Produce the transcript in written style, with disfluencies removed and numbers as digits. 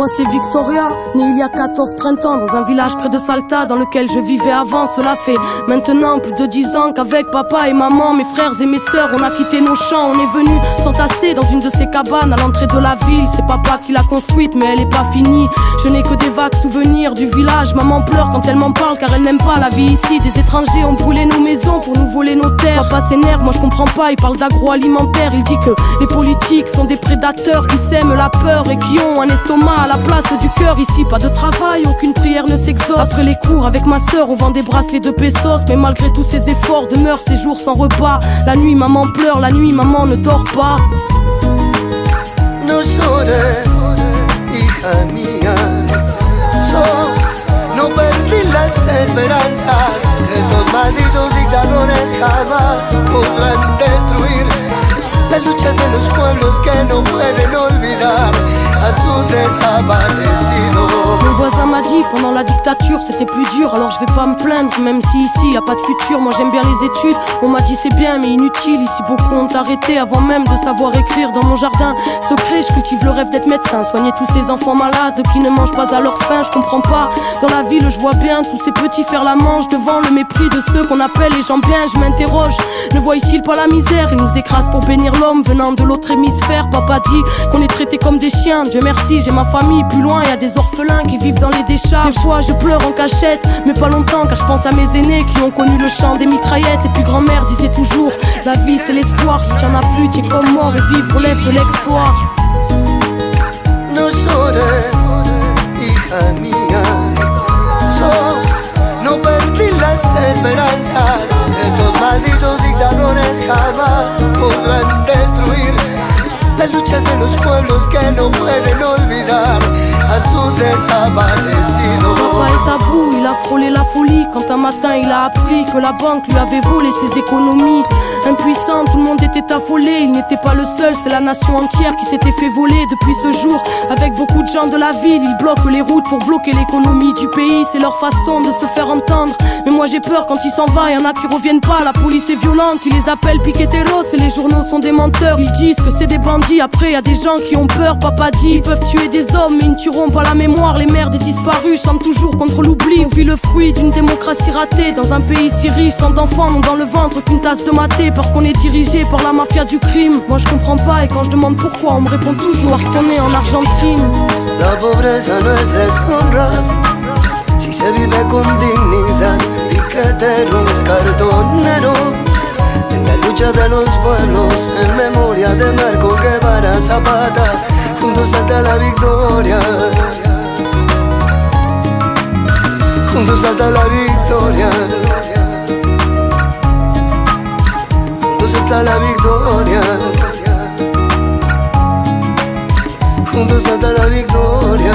Moi c'est Victoria, née il y a 14 printemps dans un village près de Salta dans lequel je vivais avant. Cela fait maintenant plus de 10 ans qu'avec papa et maman, mes frères et mes sœurs, on a quitté nos champs. On est venu s'entasser dans une de ces cabanes à l'entrée de la ville. C'est papa qui l'a construite mais elle est pas finie. Je n'ai que des vagues souvenirs du village. Maman pleure quand elle m'en parle car elle n'aime pas la vie ici. Des étrangers ont brûlé nos maisons pour nous voler nos terres. Papa s'énerve, moi je comprends pas, il parle d'agroalimentaire. Il dit que les politiques sont des prédateurs qui sèment la peur et qui ont un estomac à la place du cœur. Ici pas de travail, aucune prière ne s'exauce. Après les cours avec ma sœur on vend des bracelets de pesos. Mais malgré tous ces efforts demeurent ces jours sans repas. La nuit maman pleure, la nuit maman ne dort pas. No llores, hija mía, no perdí las esperanzas. Estos malditos dictadores jamás podrán destruir la lucha de los pueblos que no pueden olvidar a su desaparecido. Mon voisin m'a dit pendant la dictature c'était plus dur, alors je vais pas me plaindre même si ici y a pas de futur. Moi j'aime bien les études, on m'a dit c'est bien mais inutile. Ici beaucoup ont arrêté avant même de savoir écrire. Dans mon jardin secret je cultive le rêve d'être médecin, soigner tous ces enfants malades qui ne mangent pas à leur faim. Je comprends pas, dans la ville je vois bien tous ces petits faire la manche devant le mépris de ceux qu'on appelle les gens bien. Je m'interroge, ne voient-ils pas la misère? Ils nous écrasent pour bénir l'homme venant de l'autre hémisphère. Papa dit qu'on est traités comme des chiens. Dieu merci j'ai ma famille, plus loin y a des orphelins qui vivent dans les décharges. Des fois je pleure en cachette, mais pas longtemps car je pense à mes aînés qui ont connu le chant des mitraillettes. Et puis grand-mère disait toujours, la vie c'est l'espoir, si tu en as plus t'es comme mort et vivre relève de l'exploit. No llores, hija mía, no perdí las esperanzas. Estos malditos dictadores jamás podrán destruir la lucha de los pueblos que no pueden olvidar a su desaparecido. Papa est à bout, il a frôlé la folie quand un matin il a appris que la banque lui avait volé ses économies. Impuissant, tout le monde était affolé. Il n'était pas le seul, c'est la nation entière qui s'était fait voler. Depuis ce jour, avec beaucoup de gens de la ville, ils bloquent les routes pour bloquer l'économie du pays. C'est leur façon de se faire entendre. Mais moi j'ai peur quand il s'en va, y'en a qui reviennent pas. La police est violente, ils les appellent piqueteros et les journaux sont des menteurs. Ils disent que c'est des bandits, après y a des gens qui ont peur. Papa dit, ils peuvent tuer des hommes mais ils ne tueront pas la mémoire. Les mères des disparus chantent toujours contre l'oubli. On vit le fruit d'une démocratie ratée dans un pays si riche. Tant d'enfants n'ont dans le ventre qu'une tasse de maté parce qu'on est dirigé par la mafia du crime. Moi je comprends pas et quand je demande pourquoi on me répond toujours parce qu'on est en Argentine. La pobreza no es deshonra si se vive con dignidad. Piqueteros, cartoneros, en la lucha de los pueblos, en memoria de Marco Guevara Zapata, juntos hasta la victoria, juntos hasta la victoria, juntos hasta la victoria, juntos hasta la victoria.